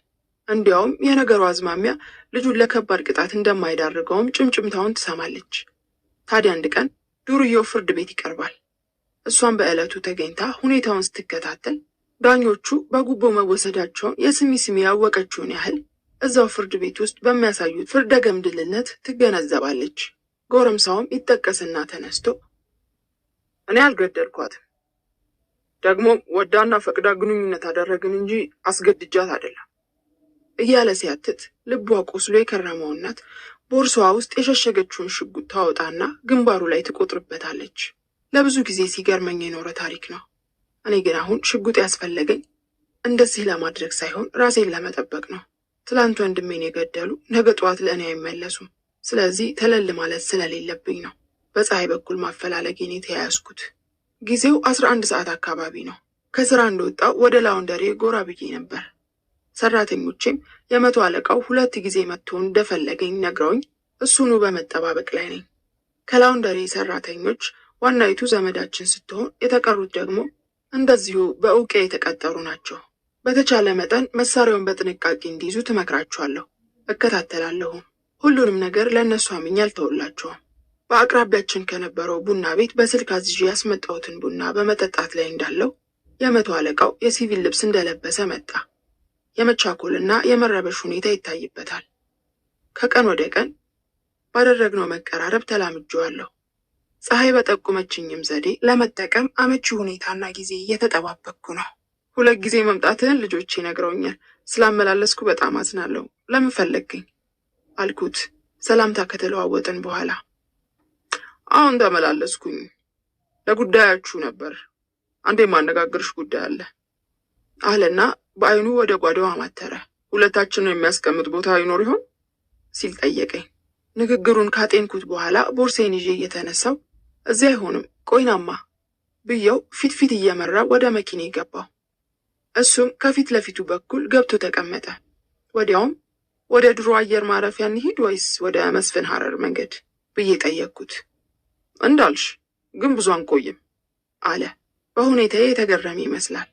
እንዲያውም የነገሩ አዝማሚያ ልጁን ለከባድ ቅጣት እንደማይዳርገውም ጭምጭምታውን ትሰማለች። ታዲያ አንድ ቀን ዱርዬው ፍርድ ቤት ይቀርባል። እሷን በዕለቱ ተገኝታ ሁኔታውን ስትከታተል ዳኞቹ በጉቦ መወሰዳቸውን የስሚ ስሚ ያወቀችውን ያህል እዛው ፍርድ ቤት ውስጥ በሚያሳዩት ፍርደ ገምድልነት ትገነዘባለች። ጎረምሳውም ይጠቀስና ተነስቶ እኔ አልገደልኳትም፣ ደግሞ ወዳና ፈቅዳ ግንኙነት አደረግን እንጂ አስገድጃት አይደለም እያለ ሲያትት ልቧ ቆስሎ የከረመው እናት ቦርሳዋ ውስጥ የሸሸገችውን ሽጉጥ ታወጣና ግንባሩ ላይ ትቆጥርበታለች። ለብዙ ጊዜ ሲገርመኝ የኖረ ታሪክ ነው። እኔ ግን አሁን ሽጉጥ ያስፈለገኝ እንደዚህ ለማድረግ ሳይሆን ራሴን ለመጠበቅ ነው። ትላንት ወንድሜን የገደሉ ነገ ጠዋት ለእኔ አይመለሱም። ስለዚህ ተለል ማለት ስለሌለብኝ ነው በፀሐይ በኩል ማፈላለጌን የተያያዝኩት። ጊዜው 11 ሰዓት አካባቢ ነው። ከስራ እንደወጣው ወደ ላውንደሪ ጎራ ብዬ ነበር። ሰራተኞቼም የ100 አለቃው 2 ጊዜ መጥቶ እንደፈለገኝ ነግረውኝ እሱኑ በመጠባበቅ ላይ ነኝ። ከላውንደሪ ሰራተኞች ዋናይቱ ዘመዳችን ስትሆን የተቀሩት ደግሞ እንደዚሁ በእውቂያ የተቀጠሩ ናቸው። በተቻለ መጠን መሳሪያውን በጥንቃቄ እንዲይዙ ትመክራቸዋለሁ፣ እከታተላለሁ። ሁሉንም ነገር ለእነሱ አምኜ አልተውላቸውም። በአቅራቢያችን ከነበረው ቡና ቤት በስልክ አዝዤ ያስመጣሁትን ቡና በመጠጣት ላይ እንዳለው የመቶ አለቃው የሲቪል ልብስ እንደለበሰ መጣ። የመቻኮልና የመረበሽ ሁኔታ ይታይበታል። ከቀን ወደ ቀን ባደረግነው መቀራረብ ተላምጄዋለሁ። ፀሐይ በጠቁመችኝም ዘዴ ለመጠቀም አመቺ ሁኔታና ጊዜ እየተጠባበቅኩ ነው። 2 ጊዜ መምጣትህን ልጆቼ ነግረውኛል። ስላመላለስኩ በጣም አዝናለሁ። ለምን ፈለግኝ አልኩት ሰላምታ ከተለዋወጥን በኋላ። አሁን ተመላለስኩኝ። ለጉዳያችሁ ነበር። አንዴ ማነጋገርሽ ጉዳይ አለ አለና በአይኑ ወደ ጓዳው አማተረ። ሁለታችንን የሚያስቀምጥ ቦታ ይኖር ይሆን ሲል ጠየቀኝ። ንግግሩን ካጤንኩት በኋላ ቦርሴን ይዤ እየተነሳው እዚያ አይሆንም ቆይናማ ብየው ፊት እየመራ ወደ መኪኔ ገባው። እሱም ከፊት ለፊቱ በኩል ገብቶ ተቀመጠ። ወዲያውም ወደ ድሮ አየር ማረፊያ እንሂድ ወይስ ወደ መስፍን ሐረር መንገድ ብዬ ጠየቅኩት። እንዳልሽ ግን ብዙ አንቆይም አለ። በሁኔታዬ የተገረመ ይመስላል።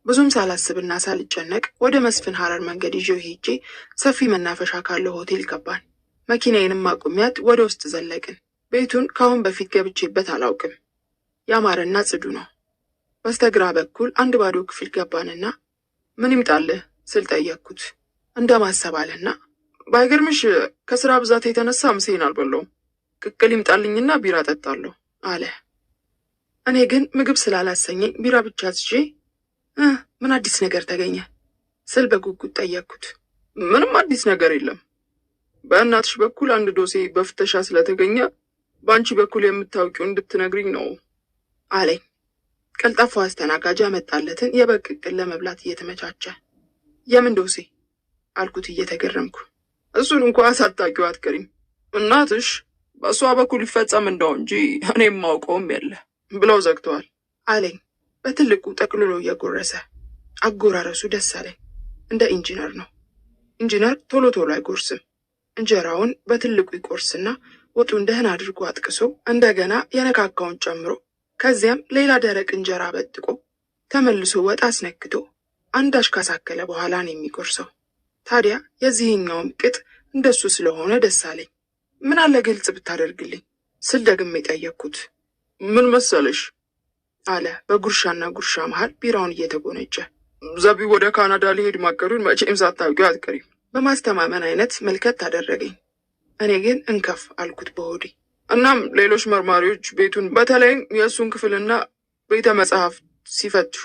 ብዙም ሳላስብና ሳልጨነቅ ወደ መስፍን ሐረር መንገድ ይዤው ሄጄ ሰፊ መናፈሻ ካለው ሆቴል ገባን። መኪናዬንም አቁሚያት ወደ ውስጥ ዘለቅን። ቤቱን ካሁን በፊት ገብቼበት አላውቅም። ያማረና ጽዱ ነው። በስተግራ በኩል አንድ ባዶ ክፍል ገባንና ምን ይምጣልህ ስል ጠየቅኩት። እንደማሰብ አለና ባይገርምሽ ከስራ ብዛት የተነሳ ምሴን አልበላውም፣ ቅቅል ይምጣልኝና ቢራ ጠጣለሁ አለ። እኔ ግን ምግብ ስላላሰኘኝ ቢራ ብቻ አዝዤ ምን አዲስ ነገር ተገኘ ስል በጉጉት ጠየቅኩት። ምንም አዲስ ነገር የለም። በእናትሽ በኩል አንድ ዶሴ በፍተሻ ስለተገኘ በአንቺ በኩል የምታውቂው እንድትነግሪኝ ነው አለኝ። ቀልጣፋው አስተናጋጅ ያመጣለትን የበግ ቅቅል ለመብላት እየተመቻቸ። የምን ዶሴ አልኩት እየተገረምኩ። እሱን እንኳን ሳታውቂው አትቀሪም። እናትሽ በእሷ በኩል ይፈጸም እንደው እንጂ እኔም ማውቀውም የለ ብለው ዘግተዋል አለኝ በትልቁ ጠቅልሎ እየጎረሰ። አጎራረሱ ደስ አለኝ። እንደ ኢንጂነር ነው። ኢንጂነር ቶሎ ቶሎ አይጎርስም። እንጀራውን በትልቁ ይቆርስና ወጡን ደህና አድርጎ አጥቅሶ እንደገና የነካካውን ጨምሮ ከዚያም ሌላ ደረቅ እንጀራ በጥቆ ተመልሶ ወጥ አስነክቶ አንዳሽ ካሳከለ በኋላ ነው የሚቆርሰው። ታዲያ የዚህኛውም ቅጥ እንደሱ ስለሆነ ደስ አለኝ። ምን አለ ግልጽ ብታደርግልኝ ስል ደግሜ ጠየቅኩት። ምን መሰለሽ አለ በጉርሻና ጉርሻ መሃል ቢራውን እየተጎነጨ። ዘቢብ ወደ ካናዳ ሊሄድ ማቀዱን መቼም ሳታውቂው አትቀሪም በማስተማመን አይነት መልከት አደረገኝ። እኔ ግን እንከፍ አልኩት በሆዴ። እናም ሌሎች መርማሪዎች ቤቱን በተለይም የእሱን ክፍልና ቤተ መጽሐፍ ሲፈትሹ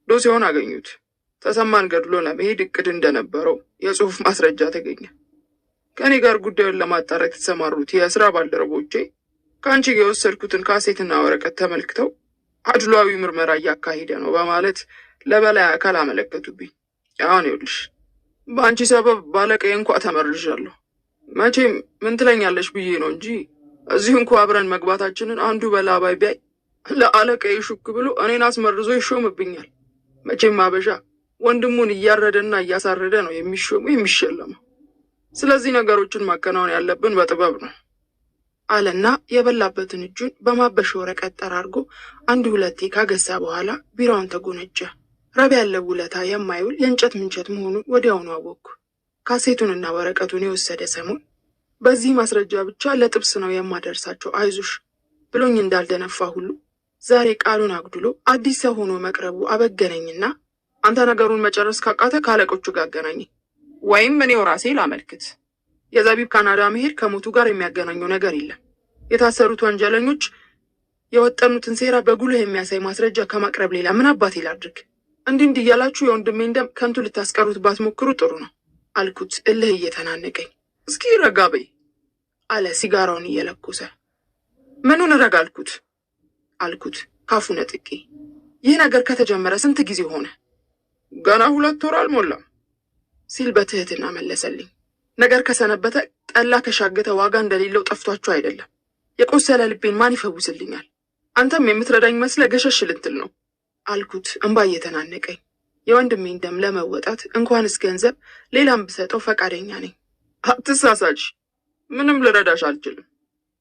ዶሴውን አገኙት። ተሰማን ገድሎ ለመሄድ እቅድ እንደነበረው የጽሑፍ ማስረጃ ተገኘ። ከእኔ ጋር ጉዳዩን ለማጣራት የተሰማሩት የስራ ባልደረቦቼ ከአንቺ የወሰድኩትን ካሴትና ወረቀት ተመልክተው አድሏዊ ምርመራ እያካሄደ ነው በማለት ለበላይ አካል አመለከቱብኝ። አሁን ይኸውልሽ በአንቺ ሰበብ ባለቀዬ እንኳ ተመርዣለሁ። መቼም ምን ትለኛለሽ ብዬ ነው እንጂ እዚሁ እንኳ አብረን መግባታችንን አንዱ በላባይ ቢያይ ለአለቀዬ ሹክ ብሎ እኔን አስመርዞ ይሾምብኛል። መቼም አበሻ ወንድሙን እያረደና እያሳረደ ነው የሚሾሙ የሚሸለመው። ስለዚህ ነገሮችን ማከናወን ያለብን በጥበብ ነው አለና የበላበትን እጁን በማበሻ ወረቀት ጠራርጎ 1-2 ካገሳ በኋላ ቢራውን ተጎነጨ። ረብ ያለው ውለታ የማይውል የእንጨት ምንቸት መሆኑን ወዲያውኑ አወቅኩ። ካሴቱንና ወረቀቱን የወሰደ ሰሞን በዚህ ማስረጃ ብቻ ለጥብስ ነው የማደርሳቸው አይዞሽ ብሎኝ እንዳልደነፋ ሁሉ ዛሬ ቃሉን አግድሎ አዲስ ሰው ሆኖ መቅረቡ አበገነኝና አንተ ነገሩን መጨረስ ካቃተ ካለቆቹ ጋር አገናኝ ወይም እኔው ራሴ ላመልክት። የዘቢብ ካናዳ መሄድ ከሞቱ ጋር የሚያገናኘው ነገር የለም። የታሰሩት ወንጀለኞች የወጠኑትን ሴራ በጉልህ የሚያሳይ ማስረጃ ከማቅረብ ሌላ ምን አባቴ ላድርግ? እንዲህ እያላችሁ የወንድሜን ደም ከንቱ ልታስቀሩት ባትሞክሩ ጥሩ ነው አልኩት እልህ እየተናነቀኝ። እስኪ ረጋ በይ አለ ሲጋራውን እየለኮሰ። ምኑን ረጋ አልኩት ካፉ ነጥቄ። ይህ ነገር ከተጀመረ ስንት ጊዜ ሆነ? ገና 2 ወር አልሞላም ሲል በትህትና መለሰልኝ። ነገር ከሰነበተ ጠላ ከሻገተ ዋጋ እንደሌለው ጠፍቷቸው አይደለም። የቆሰለ ልቤን ማን ይፈውስልኛል? አንተም የምትረዳኝ መስለ ገሸሽ ልትል ነው አልኩት እንባ እየተናነቀኝ። የወንድሜን ደም ለመወጣት እንኳንስ ገንዘብ ሌላም ብሰጠው ፈቃደኛ ነኝ። አትሳሳች፣ ምንም ልረዳሽ አልችልም።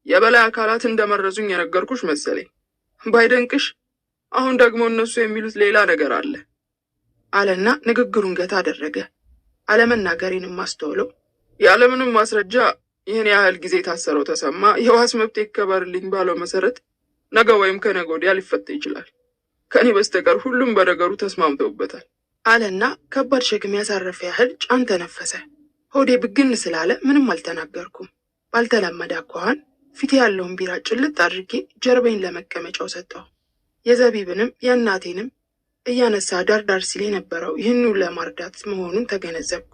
የበላይ አካላት እንደመረዙኝ የነገርኩሽ መሰለኝ። ባይደንቅሽ አሁን ደግሞ እነሱ የሚሉት ሌላ ነገር አለ አለና ንግግሩን ገታ አደረገ። አለመናገሬንም ማስተውለው ያለምንም ማስረጃ ይህን ያህል ጊዜ ታሰረው ተሰማ የዋስ መብት ይከበርልኝ ባለው መሰረት ነገ ወይም ከነገ ወዲያ ሊፈታ ይችላል። ከኔ በስተቀር ሁሉም በነገሩ ተስማምተውበታል አለና ከባድ ሸክም ያሳረፈ ያህል ጫን ተነፈሰ። ሆዴ ብግን ስላለ ምንም አልተናገርኩም። ባልተለመደ አኳኋን ፊት ያለውን ቢራ ጭልጥ አድርጌ ጀርባዬን ለመቀመጫው ሰጠው። የዘቢብንም የእናቴንም እያነሳ ዳርዳር ሲል የነበረው ይህኑ ለማርዳት መሆኑን ተገነዘብኩ።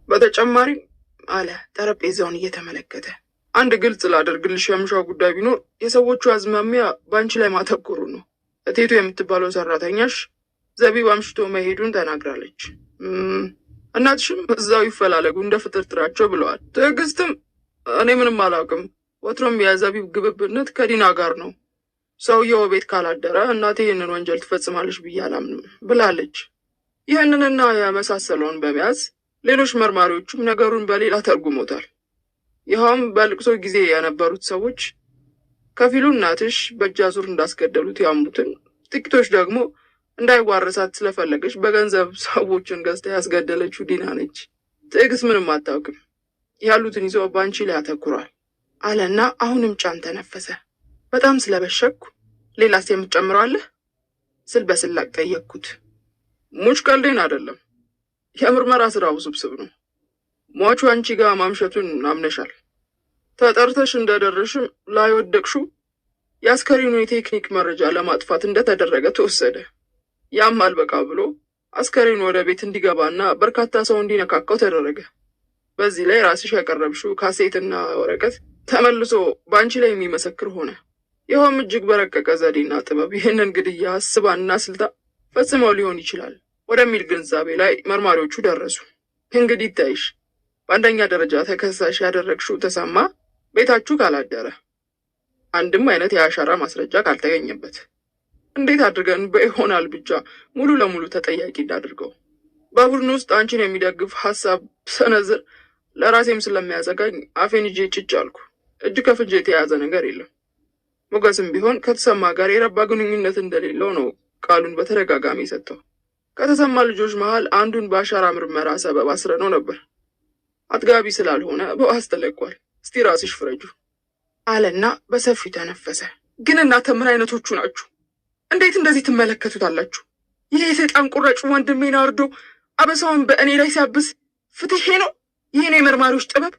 በተጨማሪም አለ ጠረጴዛውን እየተመለከተ፣ አንድ ግልጽ ላደርግልሽ የምሻው ጉዳይ ቢኖር የሰዎቹ አዝማሚያ በአንቺ ላይ ማተኮሩ ነው። እቴቱ የምትባለው ሰራተኛሽ ዘቢብ አምሽቶ መሄዱን ተናግራለች። እናትሽም እዛው ይፈላለጉ እንደ ፍጥርጥራቸው ብለዋል። ትዕግስትም እኔ ምንም አላውቅም፣ ወትሮም የዘቢብ ግብብነት ከዲና ጋር ነው። ሰውየው ቤት ካላደረ እናቴ ይህንን ወንጀል ትፈጽማለች ብዬ አላምንም ብላለች። ይህንንና የመሳሰለውን በመያዝ ሌሎች መርማሪዎችም ነገሩን በሌላ ተርጉሞታል። ይኸውም በልቅሶ ጊዜ የነበሩት ሰዎች ከፊሉ እናትሽ በእጅ አዙር እንዳስገደሉት ያሙትን፣ ጥቂቶች ደግሞ እንዳይዋረሳት ስለፈለገች በገንዘብ ሰዎችን ገዝታ ያስገደለችው ዲና ነች። ትዕግስት ምንም አታውቅም፣ ያሉትን ይዞ ባንቺ ላይ ያተኩራል አለና አሁንም ጫን ተነፈሰ። በጣም ስለበሸኩ ሌላስ የምትጨምረዋለህ ስል በስላቅ ጠየቅኩት። ሙች ቀልዴን አይደለም፣ የምርመራ ስራ ውስብስብ ነው። ሟቹ አንቺ ጋር ማምሸቱን አምነሻል። ተጠርተሽ እንደደረሽም ላይ ወደቅሽው የአስከሬኑ የቴክኒክ መረጃ ለማጥፋት እንደተደረገ ተወሰደ። ያም አልበቃ ብሎ አስከሬኑ ወደ ቤት እንዲገባና በርካታ ሰው እንዲነካካው ተደረገ። በዚህ ላይ ራስሽ ያቀረብሽው ካሴትና ወረቀት ተመልሶ በአንቺ ላይ የሚመሰክር ሆነ። ይኸውም እጅግ በረቀቀ ዘዴና ጥበብ ይህንን ግድያ አስባና ስልታ ፈጽመው ሊሆን ይችላል ወደሚል ግንዛቤ ላይ መርማሪዎቹ ደረሱ። እንግዲህ ይታይሽ፣ በአንደኛ ደረጃ ተከሳሽ ያደረግሽው ተሰማ ቤታችሁ ካላደረ፣ አንድም አይነት የአሻራ ማስረጃ ካልተገኘበት፣ እንዴት አድርገን በይሆናል ብቻ ሙሉ ለሙሉ ተጠያቂ እንዳድርገው? በቡድን ውስጥ አንቺን የሚደግፍ ሀሳብ ሰነዝር ለራሴም ስለሚያዘጋኝ አፌን ይዤ ጭጭ አልኩ። እጅ ከፍንጅ የተያዘ ነገር የለም። ሞገስም ቢሆን ከተሰማ ጋር የረባ ግንኙነት እንደሌለው ነው ቃሉን በተደጋጋሚ ሰጠው። ከተሰማ ልጆች መሃል አንዱን በአሻራ ምርመራ ሰበብ አስረነው ነበር። አጥጋቢ ስላልሆነ በዋስ ተለቋል። እስቲ ራስሽ ፍረጁ አለና በሰፊው ተነፈሰ። ግን እናንተ ምን አይነቶቹ ናችሁ? እንዴት እንደዚህ ትመለከቱታላችሁ? ይሄ የሰይጣን ቁራጭ ወንድሜን አርዶ አበሳውን በእኔ ላይ ሲያብስ ፍትሄ ነው? ይሄ ነው የመርማሪዎች ጥበብ?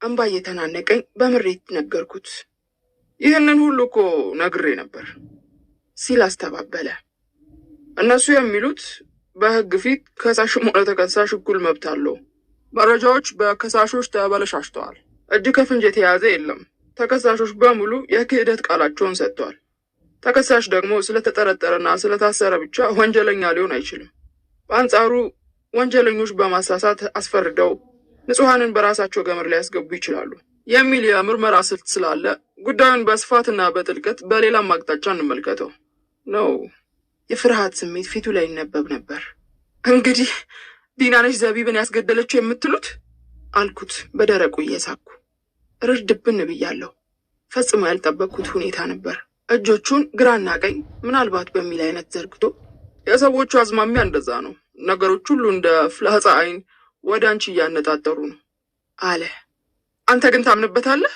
እንባ እየተናነቀኝ በምሬት ነገርኩት። ይህንን ሁሉ እኮ ነግሬ ነበር ሲል አስተባበለ። እነሱ የሚሉት በህግ ፊት ከሳሽም ሆነ ተከሳሽ እኩል መብት አለው። መረጃዎች በከሳሾች ተበለሻሽተዋል። እጅ ከፍንጅ የተያዘ የለም። ተከሳሾች በሙሉ የክህደት ቃላቸውን ሰጥተዋል። ተከሳሽ ደግሞ ስለተጠረጠረና ስለታሰረ ብቻ ወንጀለኛ ሊሆን አይችልም። በአንጻሩ ወንጀለኞች በማሳሳት አስፈርደው ንጹሐንን በራሳቸው ገመድ ላይ ያስገቡ ይችላሉ የሚል የምርመራ ስልት ስላለ ጉዳዩን በስፋትና በጥልቀት በሌላም አቅጣጫ እንመልከተው ነው። የፍርሃት ስሜት ፊቱ ላይ ይነበብ ነበር። እንግዲህ ዲና ነች ዘቢብን ያስገደለችው የምትሉት? አልኩት በደረቁ እየሳኩ። ርድብን ብያለሁ። ፈጽሞ ያልጠበቅኩት ሁኔታ ነበር። እጆቹን ግራና ቀኝ ምናልባት በሚል አይነት ዘርግቶ፣ የሰዎቹ አዝማሚያ እንደዛ ነው። ነገሮች ሁሉ እንደ ፍላጻ አይን ወደ አንቺ እያነጣጠሩ ነው አለ። አንተ ግን ታምንበታለህ?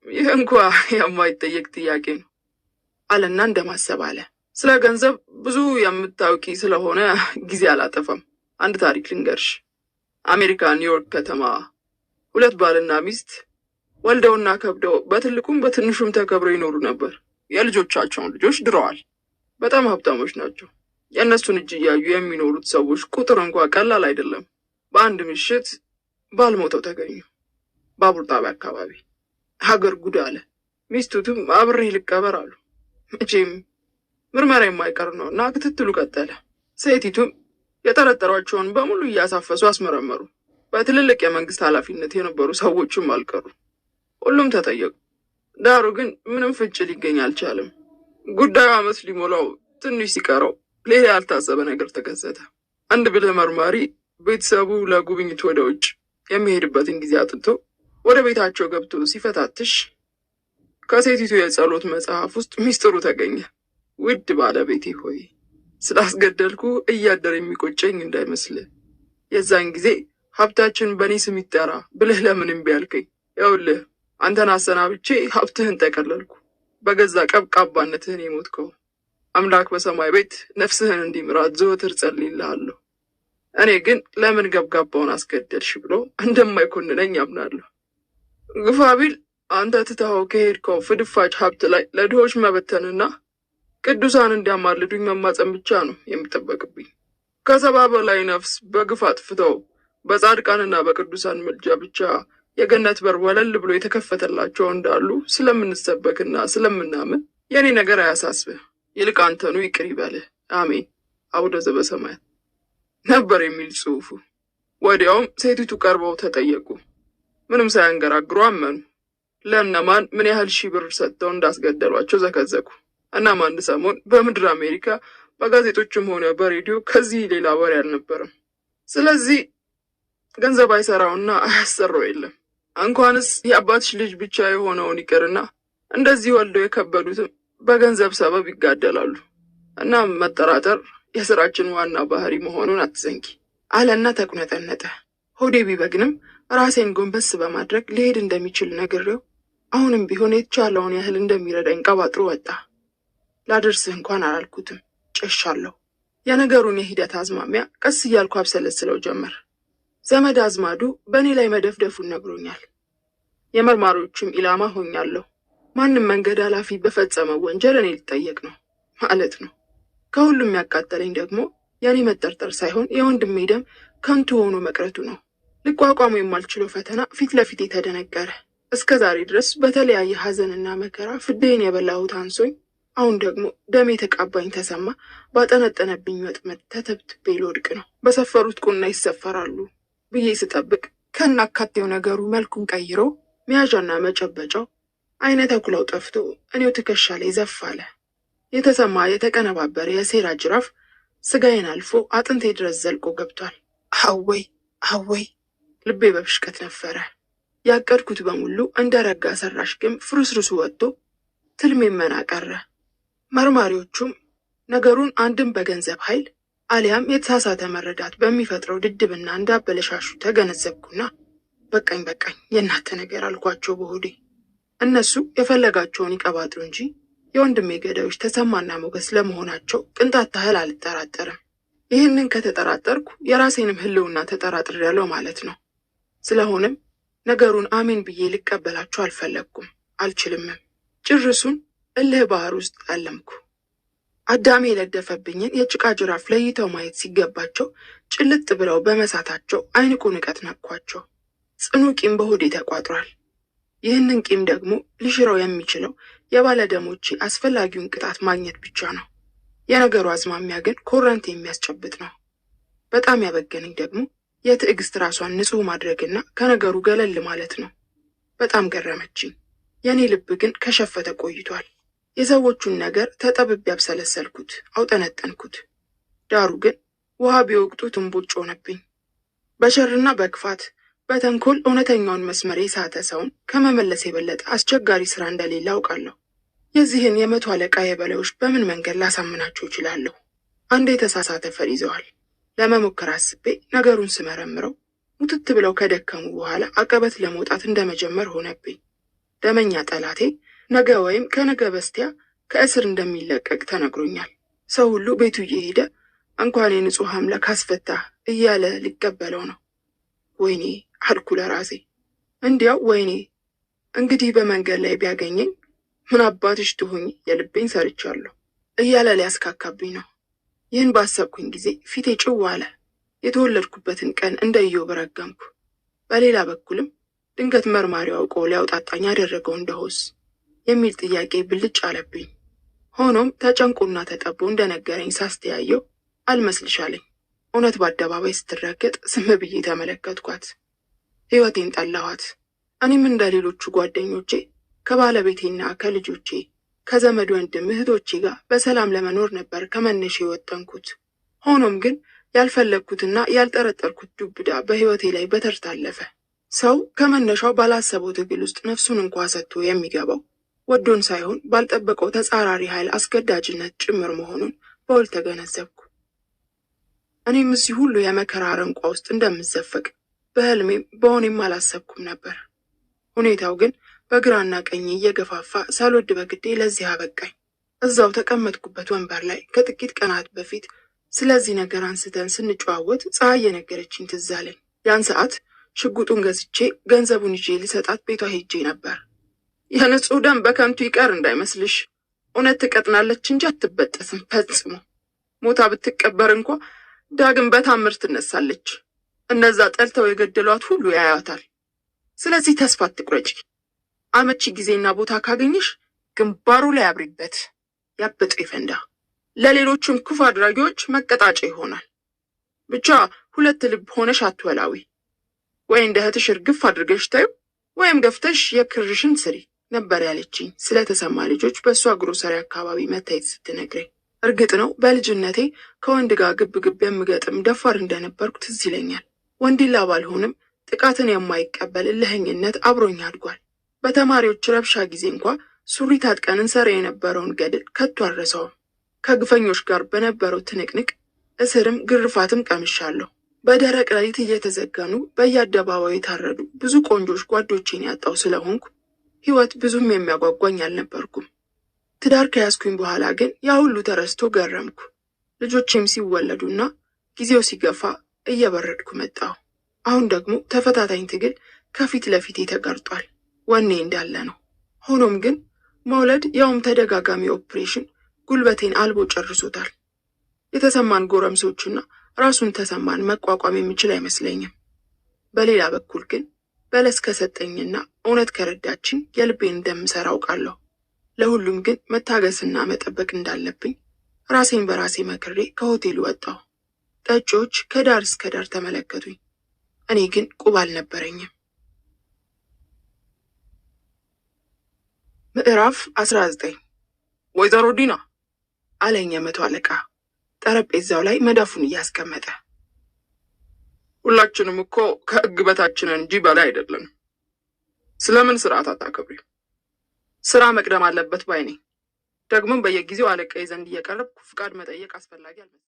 ይህ እንኳ የማይጠየቅ ጥያቄ ነው አለና እንደማሰብ አለ። ስለ ገንዘብ ብዙ የምታውቂ ስለሆነ ጊዜ አላጠፋም። አንድ ታሪክ ልንገርሽ። አሜሪካ ኒውዮርክ ከተማ ሁለት ባልና ሚስት ወልደውና ከብደው በትልቁም በትንሹም ተከብረው ይኖሩ ነበር። የልጆቻቸውን ልጆች ድረዋል። በጣም ሀብታሞች ናቸው። የእነሱን እጅ እያዩ የሚኖሩት ሰዎች ቁጥር እንኳ ቀላል አይደለም። በአንድ ምሽት ባልሞተው ተገኙ። ባቡር ጣቢያ አካባቢ። ሀገር ጉድ አለ። ሚስቱትም አብሬ ልቀበር አሉ። መቼም ምርመራ የማይቀር ነው እና ክትትሉ ቀጠለ። ሴቲቱም የጠረጠሯቸውን በሙሉ እያሳፈሱ አስመረመሩ። በትልልቅ የመንግስት ኃላፊነት የነበሩ ሰዎችም አልቀሩ። ሁሉም ተጠየቁ። ዳሩ ግን ምንም ፍንጭ ሊገኝ አልቻለም። ጉዳዩ ዓመት ሊሞላው ትንሽ ሲቀረው ሌላ ያልታሰበ ነገር ተከሰተ። አንድ ብልህ መርማሪ ቤተሰቡ ለጉብኝት ወደ ውጭ የሚሄድበትን ጊዜ አጥንቶ ወደ ቤታቸው ገብቶ ሲፈታትሽ ከሴቲቱ የጸሎት መጽሐፍ ውስጥ ሚስጥሩ ተገኘ። ውድ ባለቤቴ ሆይ ስላስገደልኩ እያደር የሚቆጨኝ እንዳይመስልህ። የዛን ጊዜ ሀብታችን በእኔ ስም ይጠራ ብለህ ለምን እምቢ አልከኝ? ይኸውልህ አንተን አሰናብቼ ሀብትህን ጠቀለልኩ። በገዛ ቀብቃባነትህን የሞትከው አምላክ በሰማይ ቤት ነፍስህን እንዲምራት ዘወትር ጸልይልሃለሁ። እኔ ግን ለምን ገብጋባውን አስገደልሽ ብሎ እንደማይኮንነኝ አምናለሁ። ግፋ ቢል አንተ ትተኸው ከሄድከው ፍድፋጭ ሀብት ላይ ለድሆች መበተንና ቅዱሳን እንዲያማልዱኝ መማፀን ብቻ ነው የሚጠበቅብኝ። ከ70 በላይ ነፍስ በግፍ አጥፍተው በጻድቃንና በቅዱሳን ምልጃ ብቻ የገነት በር ወለል ብሎ የተከፈተላቸው እንዳሉ ስለምንሰበክና ስለምናምን የኔ ነገር አያሳስብህ። ይልቅ አንተኑ ይቅር ይበልህ። አሜን። አቡነ ዘበሰማያት ነበር የሚል ጽሑፉ። ወዲያውም ሴቲቱ ቀርበው ተጠየቁ። ምንም ሳያንገራግሩ አመኑ። ለእነማን ምን ያህል ሺህ ብር ሰጥተው እንዳስገደሏቸው ዘከዘኩ። እናም አንድ ሰሞን በምድር አሜሪካ በጋዜጦችም ሆነ በሬዲዮ ከዚህ ሌላ ወሬ አልነበረም። ስለዚህ ገንዘብ አይሰራውና አያሰራው የለም። እንኳንስ የአባትሽ ልጅ ብቻ የሆነውን ይቅርና እንደዚህ ወልደው የከበዱትም በገንዘብ ሰበብ ይጋደላሉ። እናም መጠራጠር የስራችን ዋና ባህሪ መሆኑን አትዘንጊ አለና ተቁነጠነጠ። ሆዴ ቢበግንም ራሴን ጎንበስ በማድረግ ሊሄድ እንደሚችል ነግሬው አሁንም ቢሆን የተቻለውን ያህል እንደሚረዳኝ ቀባጥሮ ወጣ። ላደርስህ እንኳን አላልኩትም፣ ጨሻለሁ። የነገሩን የሂደት አዝማሚያ ቀስ እያልኩ አብሰለስለው ጀመር። ዘመድ አዝማዱ በእኔ ላይ መደፍደፉን ነግሮኛል። የመርማሪዎቹም ኢላማ ሆኛለሁ። ማንም መንገድ ኃላፊ በፈጸመው ወንጀል እኔ ልጠየቅ ነው ማለት ነው። ከሁሉም ያቃጠለኝ ደግሞ የእኔ መጠርጠር ሳይሆን የወንድሜ ደም ከንቱ ሆኖ መቅረቱ ነው። ልቋቋሙ የማልችለው ፈተና ፊት ለፊት የተደነገረ። እስከ ዛሬ ድረስ በተለያየ ሐዘንና መከራ ፍዴን የበላሁት አንሶኝ አሁን ደግሞ ደም የተቃባኝ ተሰማ ባጠነጠነብኝ ወጥመድ ተተብትቤ ልወድቅ ነው። በሰፈሩት ቁና ይሰፈራሉ ብዬ ስጠብቅ ከናካቴው ነገሩ መልኩን ቀይሮ መያዣና መጨበጫው አይነ ተኩላው ጠፍቶ እኔው ትከሻ ላይ ዘፍ አለ። የተሰማ የተቀነባበረ የሴራ ጅራፍ ስጋዬን አልፎ አጥንቴ ድረስ ዘልቆ ገብቷል። አወይ አወይ! ልቤ በብሽቀት ነፈረ። ያቀድኩት በሙሉ እንደ ረጋ ሰራሽ ግም ፍርስርሱ ወጥቶ ትልሜ መና ቀረ። መርማሪዎቹም ነገሩን አንድም በገንዘብ ኃይል አሊያም የተሳሳተ መረዳት በሚፈጥረው ድድብና እንዳበለሻሹ ተገነዘብኩና በቃኝ የእናንተ ነገር አልኳቸው በሆዴ። እነሱ የፈለጋቸውን ይቀባጥሩ እንጂ የወንድሜ ገዳዮች ተሰማና ሞገስ ለመሆናቸው ቅንጣት ታህል አልጠራጠርም። ይህንን ከተጠራጠርኩ የራሴንም ህልውና ተጠራጥሬያለሁ ማለት ነው። ስለሆነም ነገሩን አሜን ብዬ ልቀበላቸው አልፈለግኩም፣ አልችልምም። ጭርሱን እልህ ባህር ውስጥ አለምኩ። አዳሜ የለደፈብኝን የጭቃ ጅራፍ ለይተው ማየት ሲገባቸው ጭልጥ ብለው በመሳታቸው አይንቁ ንቀት ነኳቸው። ጽኑ ቂም በሆዴ ተቋጥሯል። ይህንን ቂም ደግሞ ሊሽረው የሚችለው የባለደሞቼ አስፈላጊውን ቅጣት ማግኘት ብቻ ነው። የነገሩ አዝማሚያ ግን ኮረንት የሚያስጨብጥ ነው። በጣም ያበገነኝ ደግሞ የትዕግስት ራሷን ንጹሕ ማድረግና ከነገሩ ገለል ማለት ነው። በጣም ገረመችኝ። የኔ ልብ ግን ከሸፈተ ቆይቷል። የሰዎቹን ነገር ተጠብቤ ያብሰለሰልኩት፣ አውጠነጠንኩት። ዳሩ ግን ውሃ ቢወቅጡት እምቦጭ ሆነብኝ። በሸርና በክፋት በተንኮል እውነተኛውን መስመር የሳተ ሰውን ከመመለስ የበለጠ አስቸጋሪ ስራ እንደሌለ አውቃለሁ። የዚህን የ100 አለቃ የበላዮች በምን መንገድ ላሳምናቸው እችላለሁ? አንድ የተሳሳተ ፈር ይዘዋል። ለመሞከር አስቤ ነገሩን ስመረምረው ሙትት ብለው ከደከሙ በኋላ አቀበት ለመውጣት እንደመጀመር ሆነብኝ። ደመኛ ጠላቴ ነገ ወይም ከነገ በስቲያ ከእስር እንደሚለቀቅ ተነግሮኛል። ሰው ሁሉ ቤቱ እየሄደ እንኳን የንጹሕ አምላክ አስፈታ እያለ ሊቀበለው ነው። ወይኔ አልኩ ለራሴ። እንዲያው ወይኔ እንግዲህ በመንገድ ላይ ቢያገኘኝ ምን አባትሽ ትሁኝ የልቤን ሰርቻለሁ እያለ ሊያስካካብኝ ነው። ይህን ባሰብኩኝ ጊዜ ፊቴ ጭው አለ። የተወለድኩበትን ቀን እንደ ኢዮብ ረገምኩ። በሌላ በኩልም ድንገት መርማሪው አውቆ ሊያውጣጣኝ ያደረገው እንደሆስ የሚል ጥያቄ ብልጭ አለብኝ። ሆኖም ተጨንቆና ተጠቦ እንደነገረኝ ሳስተያየው አልመስልሻለኝ። እውነት በአደባባይ ስትረገጥ ዝም ብዬ ተመለከትኳት። ሕይወቴን ጠላኋት። እኔም እንደ ሌሎቹ ጓደኞቼ ከባለቤቴና ከልጆቼ ከዘመድ ወንድም እህቶቼ ጋር በሰላም ለመኖር ነበር ከመነሻ የወጠንኩት። ሆኖም ግን ያልፈለግኩትና ያልጠረጠርኩት ዱብዳ በሕይወቴ ላይ በተርታ አለፈ። ሰው ከመነሻው ባላሰበው ትግል ውስጥ ነፍሱን እንኳ ሰጥቶ የሚገባው ወዶን ሳይሆን ባልጠበቀው ተጻራሪ ኃይል አስገዳጅነት ጭምር መሆኑን በውል ተገነዘብኩ። እኔም እዚህ ሁሉ የመከራ አረንቋ ውስጥ እንደምዘፈቅ በህልሜም በሆኔም አላሰብኩም ነበር። ሁኔታው ግን በግራና ቀኝ እየገፋፋ ሳልወድ በግዴ ለዚህ አበቃኝ። እዛው ተቀመጥኩበት ወንበር ላይ ከጥቂት ቀናት በፊት ስለዚህ ነገር አንስተን ስንጨዋወት ፀሐይ የነገረችኝ ትዝ አለኝ። ያን ሰዓት ሽጉጡን ገዝቼ ገንዘቡን ይዤ ልሰጣት ቤቷ ሄጄ ነበር። የንጹህ ደም በከንቱ ይቀር እንዳይመስልሽ፣ እውነት ትቀጥናለች እንጂ አትበጠስም ፈጽሞ። ሞታ ብትቀበር እንኳ ዳግም በታምር ትነሳለች። እነዛ ጠልተው የገደሏት ሁሉ ያያታል። ስለዚህ ተስፋ አትቁረጪ። አመቺ ጊዜና ቦታ ካገኘሽ ግንባሩ ላይ አብሪበት፣ ያብጥ ይፈንዳ። ለሌሎችም ክፉ አድራጊዎች መቀጣጫ ይሆናል። ብቻ ሁለት ልብ ሆነሽ አትወላዊ። ወይ እንደ እህትሽ እርግፍ አድርገሽ ታዩ፣ ወይም ገፍተሽ የክርሽን ስሪ ነበር ያለችኝ ስለተሰማ ልጆች በእሷ ግሮሰሪ አካባቢ መታየት ስትነግረኝ። እርግጥ ነው በልጅነቴ ከወንድ ጋር ግብ ግብ የምገጥም ደፋር እንደነበርኩ ትዝ ይለኛል። ወንዲላ ባልሆንም ጥቃትን የማይቀበል እልህኝነት አብሮኝ አድጓል። በተማሪዎች ረብሻ ጊዜ እንኳ ሱሪ ታጥቀን እንሰራ የነበረውን ገድል ከቶ አልረሳውም። ከግፈኞች ጋር በነበረው ትንቅንቅ እስርም ግርፋትም ቀምሻለሁ። በደረቅ ሌሊት እየተዘገኑ በየአደባባዩ የታረዱ ብዙ ቆንጆች ጓዶቼን ያጣው ስለሆንኩ ህይወት ብዙም የሚያጓጓኝ አልነበርኩም። ትዳር ከያዝኩኝ በኋላ ግን ያ ሁሉ ተረስቶ ገረምኩ። ልጆቼም ሲወለዱና ጊዜው ሲገፋ እየበረድኩ መጣሁ። አሁን ደግሞ ተፈታታኝ ትግል ከፊት ለፊቴ ተጋርጧል። ወኔ እንዳለ ነው። ሆኖም ግን መውለድ ያውም ተደጋጋሚ ኦፕሬሽን ጉልበቴን አልቦ ጨርሶታል። የተሰማን ጎረምሶችና ራሱን ተሰማን መቋቋም የሚችል አይመስለኝም። በሌላ በኩል ግን በለስ ከሰጠኝና እውነት ከረዳችኝ የልቤን እንደምሰራ አውቃለሁ። ለሁሉም ግን መታገስና መጠበቅ እንዳለብኝ ራሴን በራሴ መክሬ ከሆቴሉ ወጣሁ። ጠጪዎች ከዳር እስከ ዳር ተመለከቱኝ። እኔ ግን ቁብ አልነበረኝም። ምዕራፍ 19 ወይዘሮ ዲና አለኝ የመቶ አለቃ ጠረጴዛው ላይ መዳፉን እያስቀመጠ። ሁላችንም እኮ ከሕግ በታችንን እንጂ በላይ አይደለንም። ስለምን ስርዓት አታከብሪ? ስራ መቅደም አለበት ባይ ነኝ። ደግሞም በየጊዜው አለቃዬ ዘንድ እየቀረብኩ ፍቃድ መጠየቅ አስፈላጊ አልመሰለኝም።